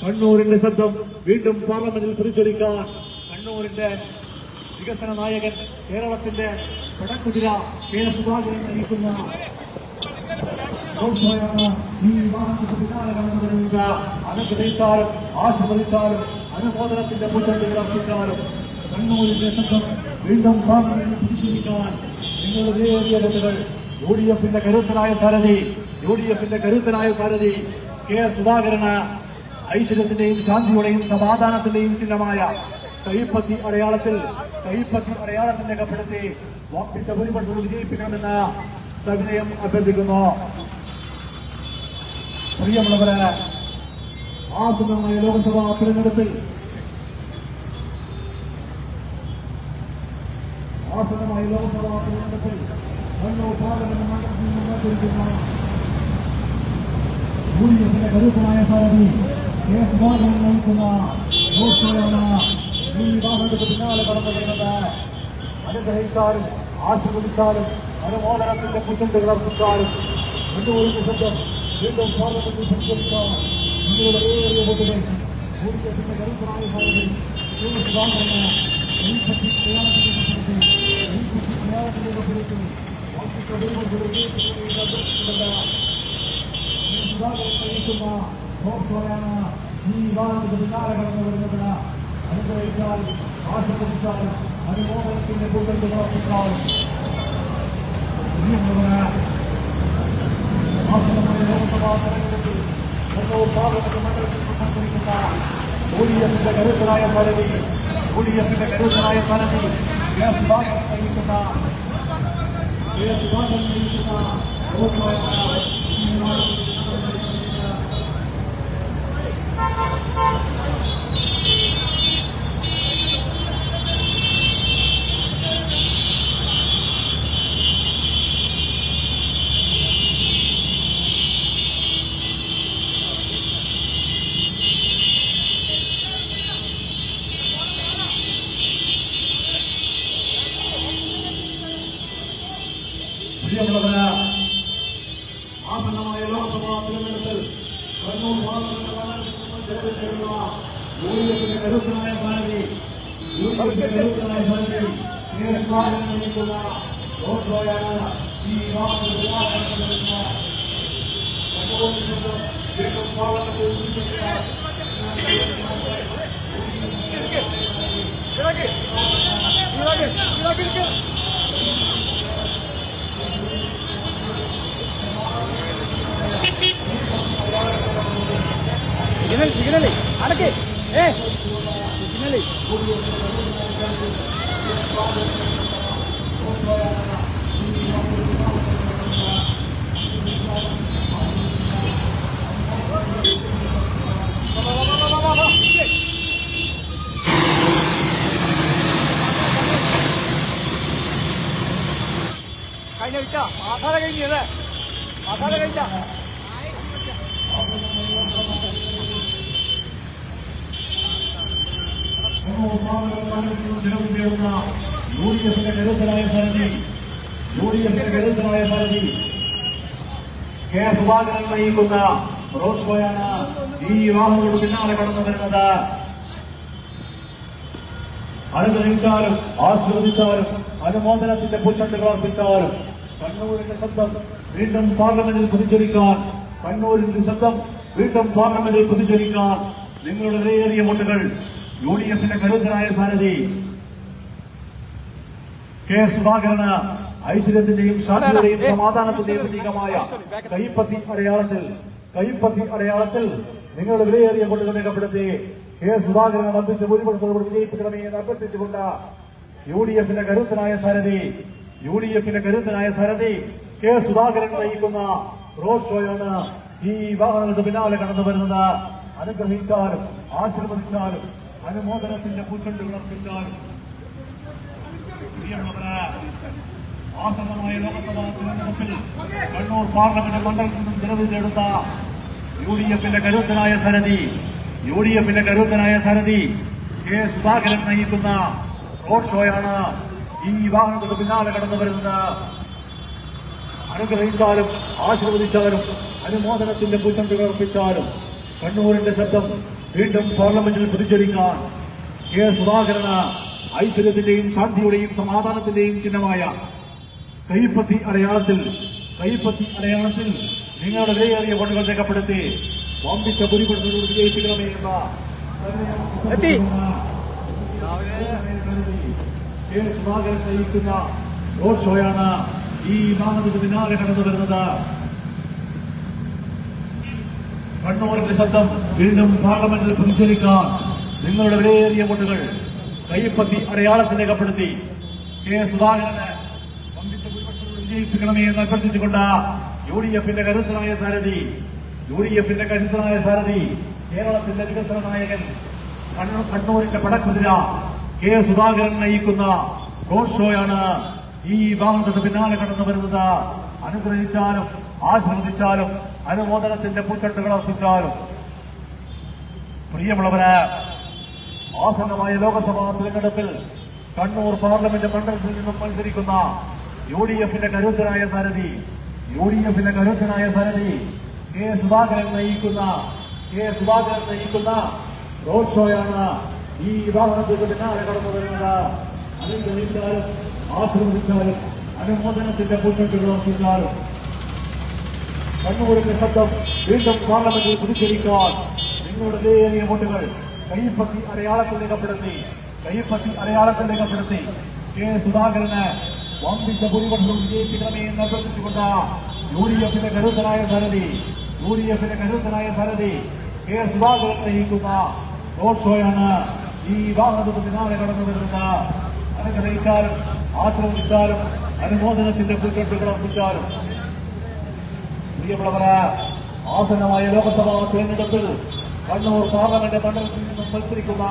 കണ്ണൂരിന്റെ ശബ്ദം വീണ്ടും പാർലമെന്റിൽ പ്രതിഫലിക്കാൻ കണ്ണൂരിന്റെ വികസന നായകൻ കേരളത്തിന്റെ പടക്കുതിര കെ സുധാകരൻ നയിക്കുന്ന റോഡ് ഷോയാണ് ഈ വാഹനത്തിന് പിന്നാലെ കടന്നു വരുന്നത്. അനുഗ്രഹിച്ചാലും ആശീർവദിച്ചാലും അനുമോദനത്തിന്റെ പൂച്ചെണ്ടുകൾ അർപ്പിച്ചാലും കണ്ണൂരിന്റെ ശബ്ദം വീണ്ടും പാർലമെന്റിൽ പ്രതിഫലിക്കാൻ നിങ്ങളുടെ വിലയേറിയ വോട്ടുകൾ UDFന്റെ കരുത്തനായ സാരഥി കെ സുധാകരന് ഐശ്വര്യത്തിന്റെയും ശാന്തിയുടെയും സമാധാനത്തിന്റെയും ചിഹ്നമായ കൈപ്പത്തി അടയാളത്തിൽ രേഖപ്പെടുത്തി വമ്പിച്ച ഭൂരിപക്ഷം വിജയിപ്പിക്കണമെന്ന് സവിനയം അഭ്യർത്ഥിക്കുന്നു. പ്രിയമുള്ളവരെ, ആസന്നമായ ലോക്സഭാ തെരഞ്ഞെടുപ്പിൽ കണ്ണൂർ പാർലമെന്റ് മണ്ഡലത്തിൽ നിന്ന് മത്സരിക്കുന്ന UDFന്റെ കരുത്തനായ സാരഥി കെ സുധാകരൻ നയിക്കുന്ന ലോക്സഭയാണ് ഈ വാഹനത്തിന് പിന്നാലെ കടന്നു വരുന്നത്. അനുഗ്രഹിച്ചാലും ആശീർവദിച്ചാലും അനുമോദനത്തിന്റെ പുത്തണ്ട് അർപ്പിച്ചാലും കണ്ണൂരിന്റെ ശബ്ദം വീണ്ടും പാർലമെന്റിൽ സംസ്കരിക്കാൻ നിങ്ങളുടെ ഏറിയ വോട്ടുകൾ UDFന്റെ കരുത്തനായ സാരഥി കെ സുധാകരന് ഈ വാഹനത്തിന് പിന്നാലെ കടന്നു വരുന്നതിന് അനുഗ്രഹിച്ചാൽ ആശീർവദിച്ചാൽ അനുമോദനത്തിന്റെ കൂട്ടത്തിൽ പ്രവർത്തിച്ചാൽ ലോക്സഭാ തെരഞ്ഞെടുപ്പിൽ കണ്ണൂർ പാർലമെന്റ് മണ്ഡലത്തിൽ മത്സരിക്കുന്ന UDFന്റെ കരുത്തനായ സാരഥി കെ സുധാകരൻ നയിക്കുന്ന പ്രിയമുള്ളവര്, ആസന്നമായ ലോക്സഭാ തെരഞ്ഞെടുപ്പിൽ കണ്ണൂർ പാർലമെന്റ് മണ്ഡലത്തിൽ നിന്ന് ജനവിധിയുള്ള UDFന്റെ കരുത്തനായ സാരഥി കെ സുധാകരൻ നയിക്കുന്ന ലോക്സഭയാണ് ഈ വാഹനത്തിൽ വീണ്ടും പാർലമെന്റിൽ സിഗ്നലേ അടക്കേ സിഗ്നലേ കഴിഞ്ഞ വിട്ട മസാല കഴിഞ്ഞല്ലേ മസാല കഴിച്ച UDFന്റെ കരുത്തനായ സാരഥി കെ സുധാകരൻ നയിക്കുന്ന റോഡ് ഷോയാണ് ഈ വാഹനങ്ങളുടെ പിന്നാലെ കടന്നു വരുന്നത്. അനുഗ്രഹിച്ചാലും ആശീർവദിച്ചാലും അനുമോദനത്തിന്റെ പൂച്ചണ്ടുകൾ അർപ്പിച്ചാലും കണ്ണൂരിന്റെ ശബ്ദം വീണ്ടും പാർലമെന്റിൽ പ്രതിജ്വലിക്കാൻ നിങ്ങളുടെ വിലയേറിയ വോട്ടുകൾ UDFന്റെ കരുത്തനായ സാരഥി കെ സുധാകരന് ഐശ്വര്യത്തിന്റെയും ശാന്തിയുടെയും സമാധാനത്തിന്റെയും പ്രതീകമായ കൈപ്പത്തി അടയാളത്തിൽ നിങ്ങളുടെ വിലയേറിയ വോട്ടുകൾ രേഖപ്പെടുത്തി കെ സുധാകരനെ വമ്പിച്ച ഭൂരിപക്ഷത്തോട് വിജയിപ്പിക്കണമേ എന്ന് അഭ്യർത്ഥിച്ചുകൊണ്ട് UDFന്റെ കരുത്തനായ സാരഥി കെ സുധാകരൻ നയിക്കുന്ന റോഡ് ഷോയാണ് ഈ വാഹനങ്ങൾക്ക് പിന്നാലെ കടന്നു വരുന്നത്. അനുഗ്രഹിച്ചാലും ആശീർവദിച്ചാലും അനുമോദനത്തിന്റെ പൂച്ചെണ്ടുകൾ അർപ്പിച്ചാലും ആസന്നമായ ലോക്സഭാ തെരഞ്ഞെടുപ്പിൽ കണ്ണൂർ പാർലമെന്റ് മണ്ഡലത്തിൽ നിന്നും ജനവിധിയെടുത്ത UDFന്റെ കരുത്തനായ സാരഥി കെ സുധാകരൻ നയിക്കുന്ന റോഡ് ഷോയാണ് ഈ വാഹനത്തിന് പിന്നാലെ കടന്നു വരുന്നത്. അനുഗ്രഹിച്ചാലും ആശീർവദിച്ചാലും അനുമോദനത്തിന്റെ പൂച്ചെണ്ടുകൾ അർപ്പിച്ചാലും കണ്ണൂരിന്റെ ശബ്ദം വീണ്ടും പാർലമെന്റിൽ പ്രതിജ്വലിക്കാൻ കെ സുധാകരന് ഐശ്വര്യത്തിന്റെയും ശാന്തിയുടെയും സമാധാനത്തിന്റെയും ചിഹ്നമായ കൈപ്പത്തി അടയാളത്തിൽ നിങ്ങളുടെ വിലയേറിയ വോട്ടുകൾ രേഖപ്പെടുത്തി വമ്പിച്ച ഭൂരിപക്ഷത്തോട് വിജയിപ്പിക്കണമേ എന്ന കെ സുധാകരൻ നയിക്കുന്ന റോഡ് ഷോയാണ് ഈ വാഹനത്തിന് പിന്നാലെ കടന്നു വരുന്നത് കണ്ണൂരിന്റെ ശബ്ദം വീണ്ടും പാർലമെന്റിൽ പ്രതിഷേധിക്കാൻ നിങ്ങളുടെ വിലയേറിയ വോട്ടുകൾ കൈപ്പത്തി അടയാളത്തിൽ രേഖപ്പെടുത്തി കെ സുധാകരന് വമ്പിച്ച ഭൂരിപക്ഷത്തോടെ വിജയിപ്പിക്കണമേ എന്ന് അഭ്യർത്ഥിച്ചുകൊണ്ട് യുഡിഎഫിന്റെ കരുത്തനായ സാരഥി കേരളത്തിന്റെ വികസന നായകൻ കണ്ണൂരിന്റെ പടക്കുതിര കെ സുധാകരൻ നയിക്കുന്ന റോഡ് ഷോയാണ് ഈ വാഹനത്തിന് പിന്നാലെ കടന്നു വരുന്നത്. അനുഗ്രഹിച്ചാലും ആശീർവദിച്ചാലും അനുമോദനത്തിന്റെ പൂച്ചട്ടുകൾ അർപ്പിച്ചാലും പ്രിയമുള്ളവര്, ആസന്നമായ ലോക്സഭാ തെരഞ്ഞെടുപ്പിൽ കണ്ണൂർ പാർലമെന്റ് മണ്ഡലത്തിൽ നിന്നും മത്സരിക്കുന്ന യുഡിഎഫിന്റെ കരുത്തനായ സാരഥി കെ സുധാകരൻ നയിക്കുന്ന റോഡ് ഷോയാണ് ഈ വാഹനത്തിന് പിന്നാലെ കടന്നു വരുന്നത്. അനുഗ്രഹിച്ചാലും ആശീർവദിച്ചാലും അനുമോദനത്തിന്റെ പൂച്ചട്ടുകൾ അർപ്പിച്ചാലും കണ്ണൂരിന്റെ ശബ്ദം വീണ്ടും പാർലമെന്റിൽ പ്രതിഷേധിക്കാൻ നിങ്ങളുടെ വിലയേറിയ വോട്ടുകൾ കൈപ്പത്തി അടയാളത്തിൽ രേഖപ്പെടുത്തി കെ സുധാകരന് വമ്പിച്ച ഭൂരിപക്ഷം വിജയിപ്പിക്കണമേ എന്ന് അഭ്യർത്ഥിച്ചുകൊണ്ട് യുഡിഎഫിന്റെ കരുത്തനായ സാരഥി കെ സുധാകരൻ നയിക്കുന്ന റോഡ് ഷോയാണ് ഈ വാഹനത്തിന് പിന്നാലെ കടന്നു വരുന്നത്. അനുഗ്രഹിച്ചാലും ആശീർവദിച്ചാലും അനുമോദനത്തിന്റെ പൂച്ചട്ടുകൾ അർപ്പിച്ചാലും പ്രിയമുള്ളവര്, ആസന്നമായ ലോക്സഭാ തെരഞ്ഞെടുപ്പിൽ കണ്ണൂർ പാർലമെന്റ് മണ്ഡലത്തിൽ നിന്നും മത്സരിക്കുന്ന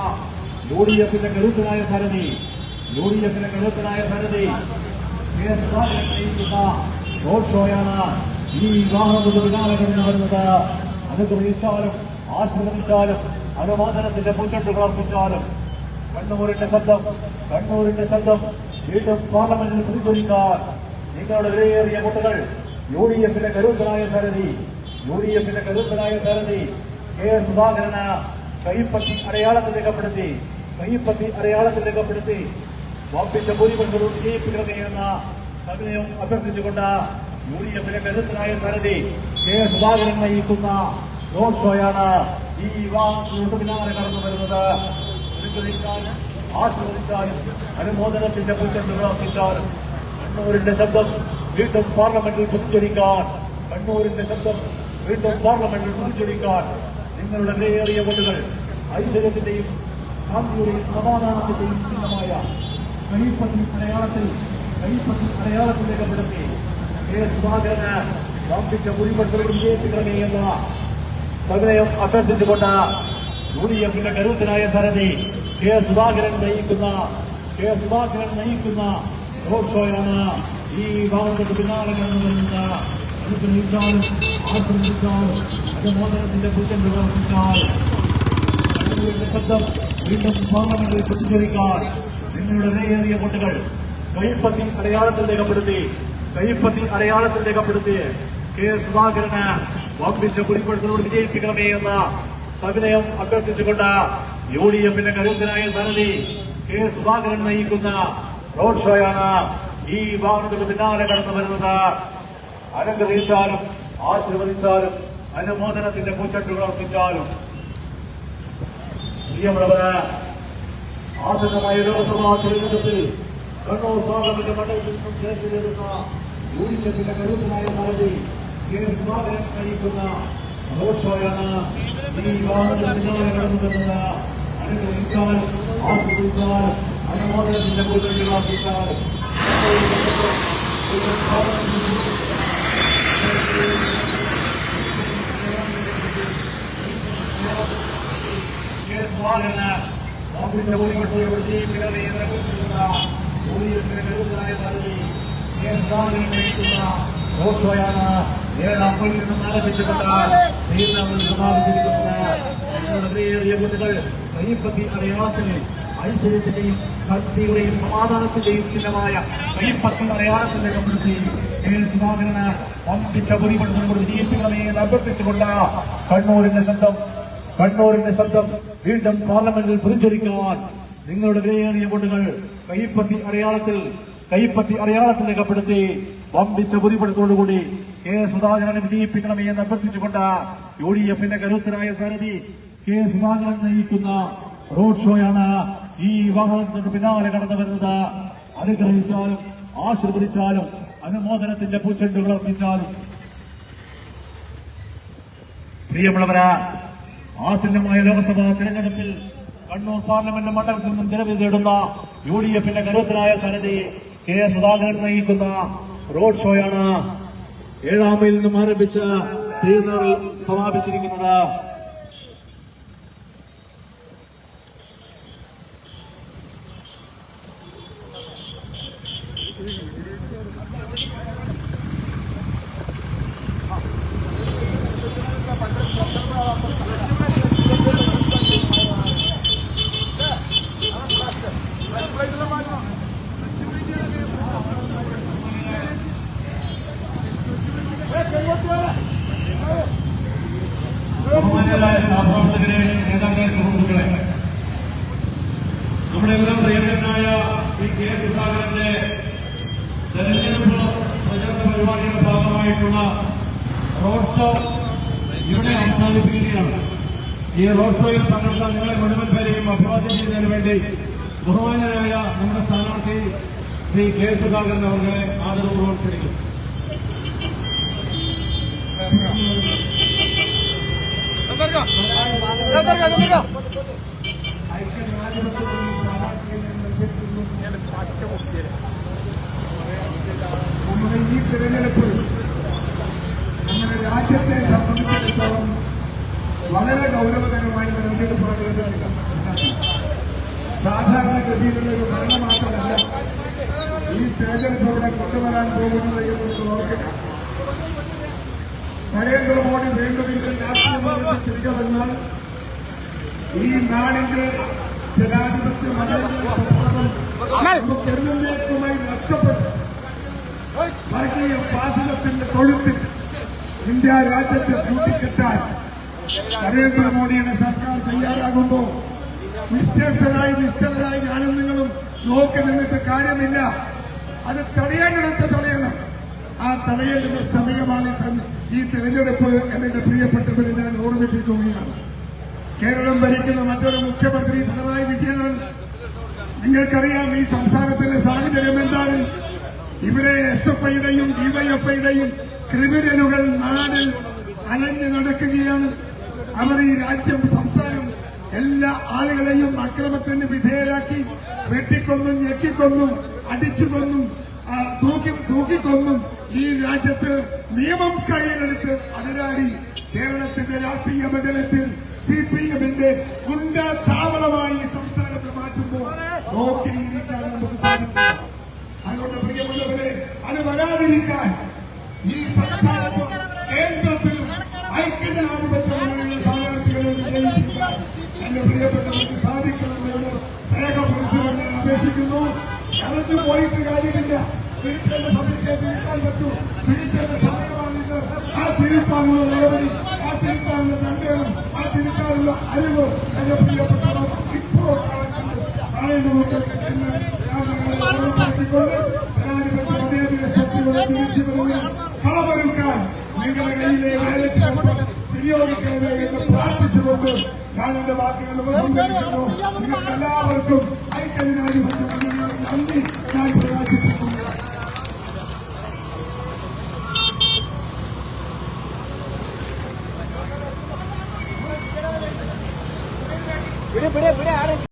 യുഡിഎഫിന്റെ കരുത്തനായ സാരഥി കെ സുധാകരൻ നയിക്കുന്ന റോഡ് ഷോയാണ് ഈ വാഹനത്തിന് പിന്നാലെ കടന്നു വരുന്നത്. അനുഗ്രഹിച്ചാലും ആശീർവദിച്ചാലും അനുമോദനത്തിന്റെ പൂച്ചട്ടുകൾ അർപ്പിച്ചാലും കണ്ണൂരിന്റെ ശബ്ദം വീണ്ടും പാർലമെന്റിൽ പ്രതിഫലിക്കാൻ നിങ്ങളുടെ വിലയേറിയ വോട്ടുകൾ യുഡിഎഫിന്റെ കരുത്തനായ സാരഥി കെ സുധാകരന് കൈപ്പത്തി അടയാളത്തിൽ രേഖപ്പെടുത്തി വമ്പിച്ച ഭൂരിപക്ഷത്തോട് വിജയിപ്പിക്കണമേ എന്ന സവിനയം അഭ്യർത്ഥിച്ചുകൊണ്ട് യുഡിഎഫിന്റെ കരുത്തനായ സാരഥി കെ സുധാകരൻ നയിക്കുന്ന റോഡ് ഷോയാണ് ഈ വാഹനത്തിന് പിന്നാലെ കടന്നു വരുന്നത്. അനുഗ്രഹിച്ചാലും ആശീർവദിച്ചാലും അനുമോദനത്തിന്റെ പൂച്ചട്ടുകൾ അർപ്പിച്ചാലും കണ്ണൂരിന്റെ ശബ്ദം വീണ്ടും പാർലമെന്റിൽ പ്രതിഷേധിക്കാൻ നിങ്ങളുടെ വിലയേറിയ വോട്ടുകൾ ഐശ്വര്യത്തിന്റെയും ശാന്തിയുടെയും സമാധാനത്തിന്റെയും ചിഹ്നമായ കൈപ്പത്തി അടയാളത്തിൽ രേഖപ്പെടുത്തി കെ സുധാകരന് വമ്പിച്ച ഭൂരിപക്ഷത്തോട് വിജയിപ്പിക്കണമേ എന്ന സവിനയം അഭ്യർത്ഥിച്ചുകൊണ്ട് യുഡിഎഫിന്റെ കരുത്തനായ സാരഥി കെ സുധാകരൻ നയിക്കുന്ന റോഡ് ഷോയാണ് ഈ വാഹനത്തിന് പിന്നാലെ കടന്നു വരുന്നത്. അനുഗ്രഹിച്ചാലും ആശീർവദിച്ചാലും അനുമോദനത്തിന്റെ പൂച്ചട്ടുകൾ അർപ്പിച്ചാലും കണ്ണൂരിന്റെ ശബ്ദം വീണ്ടും പാർലമെന്റിൽ പ്രതിഷേധിക്കാൻ നിങ്ങളുടെ വിലയേറിയ വോട്ടുകൾ കൈപ്പത്തി അടയാളത്തിൽ രേഖപ്പെടുത്തി കെ സുധാകരന് വമ്പിച്ച ഭൂരിപക്ഷത്തോട് വിജയിപ്പിക്കണമേ എന്ന സവിനയം അഭ്യർത്ഥിച്ചുകൊണ്ട് യുഡിഎഫിന്റെ കരുത്തനായ സാരഥി കെ സുധാകരൻ നയിക്കുന്ന റോഡ് ഷോയാണ് ഈ വാഹനത്തിന് പിന്നാലെ കടന്നു വരുന്നത്. അനുഗ്രഹിച്ചാലും ആശീർവദിച്ചാലും അനുമോദനത്തിന്റെ പൂച്ചട്ടുകൾ അർപ്പിച്ചാലും പ്രിയമുള്ളവര്, ആസന്നമായ ലോക്സഭാ തെരഞ്ഞെടുപ്പിൽ കണ്ണൂർ പാർലമെന്റ് മണ്ഡലത്തിൽ നിന്നും ജയിച്ചെടുക്കുന്ന യുഡിഎഫിന്റെ കരുത്തനായ സാരഥി കെ സുധാകരൻ നയിക്കുന്ന റോഡ് ഷോയാണ് ഈ വാഹനത്തിന് പിന്നാലെ കടന്നു വരുന്നത്. അനുഗ്രഹിച്ചാലും ആശീർവദിച്ചാലും അനുമോദനത്തിന്റെ പൂച്ചട്ടുകൾ അർപ്പിച്ചാലും സുധാകരന് വമ്പിച്ച ഭൂരിപക്ഷത്തോട് വിജയിപ്പിക്കണമേ എന്ന് അഭ്യർത്ഥിച്ചുകൊണ്ട് യുഡിഎഫിന്റെ കരുത്തനായ സാരഥി കെ സുധാകരൻ നയിക്കുന്ന റോഡ് ഷോയാണ് 7 അമ്പലിൽ നിന്നും ആരംഭിച്ചുകൊണ്ട് സമാപിച്ചിരിക്കുന്നത്. വിലയേറിയ വോട്ടുകൾ കൈപ്പത്തി അടയാളത്തിൽ ഐശ്വര്യത്തിന്റെയും ശക്തിയുടെയും സമാധാനത്തിന്റെയും ചിഹ്നമായ കൈപ്പത്തി അടയാളത്തിൽ രേഖപ്പെടുത്തി കെ സുധാകരന് വമ്പിച്ച ഭൂരിപക്ഷത്തോട് വിജയിപ്പിക്കണമേ എന്ന് അഭ്യർത്ഥിച്ചുകൊണ്ട് കണ്ണൂരിന്റെ ശബ്ദം വീണ്ടും പാർലമെന്റിൽ പ്രതിഷേധിക്കാൻ നിങ്ങളുടെ വിലയേറിയ വോട്ടുകൾ കൈപ്പത്തി അടയാളത്തിൽ രേഖപ്പെടുത്തി വമ്പിച്ച ഭൂരിപക്ഷത്തോടുകൂടി കെ സുധാകരനെ വിജയിപ്പിക്കണമേ എന്ന് അഭ്യർത്ഥിച്ചുകൊണ്ട് യുഡിഎഫിന്റെ കരുത്തനായ സാരഥി കെ സുധാകരൻ നയിക്കുന്ന റോഡ് ഷോയാണ് ഈ വാഹനത്തിന് പിന്നാലെ കടന്നു വരുന്നത്. അനുഗ്രഹിച്ചാലും ആശീർവദിച്ചാലും അനുമോദനത്തിന്റെ പൂച്ചെണ്ടുകൾ അർപ്പിച്ചാലും പ്രിയമുള്ളവരാ, ആസന്നമായ ലോക്സഭാ തെരഞ്ഞെടുപ്പിൽ കണ്ണൂർ പാർലമെന്റ് മണ്ഡലത്തിൽ നിന്നും ജനവിധി തേടുന്ന UDFന്റെ കരുത്തനായ സാരഥി കെ സുധാകരൻ നയിക്കുന്ന റോഡ് ഷോയാണ് 7-ാം മൈലിൽ നിന്നും ആരംഭിച്ച് ശ്രീനഗറിൽ സമാപിച്ചിരിക്കുന്നത്. ബഹുമാന്യരായ സഹപ്രവർത്തകരെ, നേതാക്കളെ, സുഹൃത്തുക്കളെ, നമ്മുടെ എല്ലാം പ്രിയങ്കരനായ ശ്രീ കെ സുധാകരന്റെ തെരഞ്ഞെടുപ്പ് പ്രചരണ പരിപാടിയുടെ ഭാഗമായിട്ടുള്ള റോഡ് ഷോ ഇവിടെ അവസാനിപ്പിക്കുകയാണ്. ഈ റോഡ് ഷോയിൽ പങ്കെടുക്കാൻ നിങ്ങളെ മുഴുവൻ പേരെയും അഭിവാദ്യം ചെയ്യുന്നതിന് വേണ്ടി ബഹുമാന്യനായ നമ്മുടെ സ്ഥാനാർത്ഥി ശ്രീ കെ സുധാകരൻ അവരെ ആദരപൂർവ്വം ക്ഷണിക്കും. നമ്മുടെ ഈ തിരഞ്ഞെടുപ്പ് നമ്മുടെ രാജ്യത്തെ സംബന്ധിച്ചിടത്തോളം വളരെ ഗൗരവകരമായ തിരഞ്ഞെടുപ്പാണ് എന്ന് സാധാരണഗതിയിലുള്ള ഒരു ഭരണമാറ്റമല്ല ഈ തിരഞ്ഞെടുപ്പ് ഇവിടെ കൊണ്ടുവരാൻ പോകുന്നത് എന്ന് നോക്കുക. നരേന്ദ്രമോദി വീണ്ടും ഇന്ത്യൻ രാഷ്ട്രീയമായി തിരികെ വന്നാൽ ഈ നാടിന്റെ ജനാധിപത്യ എന്നേക്കുമായി നഷ്ടപ്പെട്ടു വർഗീയ ഫാസിസത്തിന്റെ തൊഴുത്തിൽ ഇന്ത്യ രാജ്യത്തെ കൂട്ടിക്കെട്ടാൻ നരേന്ദ്രമോദിയുടെ സർക്കാർ തയ്യാറാകുമ്പോൾ നിഷ്ഠരായി ഞാനും നിങ്ങളും നോക്കി നിന്നിട്ട് കാര്യമില്ല. അത് തടയേണ്ടിടത്ത് തടയണം. ആ തടയേണ്ടുന്ന സമയമാണ് ഈ തെരഞ്ഞെടുപ്പ് എന്നെ പ്രിയപ്പെട്ടവരെ ഞാൻ ഓർമ്മിപ്പിക്കുകയാണ്. കേരളം ഭരിക്കുന്ന മറ്റൊരു മുഖ്യമന്ത്രി പിണറായി വിജയനാണ്. നിങ്ങൾക്കറിയാം ഈ സംസ്ഥാനത്തിന്റെ സാഹചര്യം എന്താണ്. ഇവിടെ SFIയുടെയും DYFIയുടെയും ക്രിമിനലുകൾ നാടിൽ അലഞ്ഞു നടക്കുകയാണ്. അവർ ഈ രാജ്യം, സംസ്ഥാനം, എല്ലാ ആളുകളെയും അക്രമത്തിന് വിധേയരാക്കി വെട്ടിക്കൊന്നും ഞെക്കിക്കൊന്നും അടിച്ചുകൊന്നും തൂക്കിക്കൊന്നും ഈ രാജ്യത്ത് നിയമം കയ്യിലെടുത്ത് അടരാടി കേരളത്തിന്റെ രാഷ്ട്രീയ മണ്ഡലത്തിൽ CPMന്റെ ഗുണ്ടാ താവളമായി സംസ്ഥാനത്ത് മാറ്റുമ്പോൾ നോക്കിയിരിക്കാൻ നമുക്ക് സാധിക്കില്ല. അതുകൊണ്ട് പ്രിയമുള്ളവരെ, അത് വരാതിരിക്കാൻ ഈ സംസ്ഥാനത്തും കേന്ദ്രത്തിലും ഐക്യജനാധിപത്യ സ്ഥാനാർത്ഥികളെ വിജയിപ്പിക്കാൻ എന്റെ പ്രിയപ്പെട്ടവർക്ക് സാധിക്കണമെന്ന് രേഖപ്പെടുത്തുവാൻ ഞാൻ അപേക്ഷിക്കുന്നു. കലഞ്ഞു പോയിട്ട് കാര്യമില്ല. തിരുത്തേണ്ട സമയത്തെ തിരുത്താൻ പറ്റൂ. തിരുത്തേണ്ട സമയമാണിത്. ആ തിരുത്താനുള്ള നടപടി, ആ തിരുത്താനുള്ള ദണ്ഡനം, ആ തിരുത്താനുള്ള അറിവ് എന്റെ പ്രിയപ്പെട്ടവർ ഇപ്പോൾ പറയുന്നുണ്ട് എന്ന് ഞാൻ നിങ്ങളെ ഓർമ്മപ്പെടുത്തിക്കൊണ്ട് ജനാധിപത്യ അതേതിന്റെ ശക്തികളെ തിരിച്ചു വരുവാൻ കളമൊരുക്കാൻ നിങ്ങളുടെ കയ്യിലെ വേലയ്ക്ക് വിനിയോഗിക്കണമേ എന്ന് പ്രാർത്ഥിച്ചുകൊണ്ട് ഞാൻ എന്റെ വാക്കുകൾ ഉപസംഹരിക്കുന്നു. നിങ്ങൾക്ക് എല്ലാവർക്കും ഐക്യജനാധിപത്യ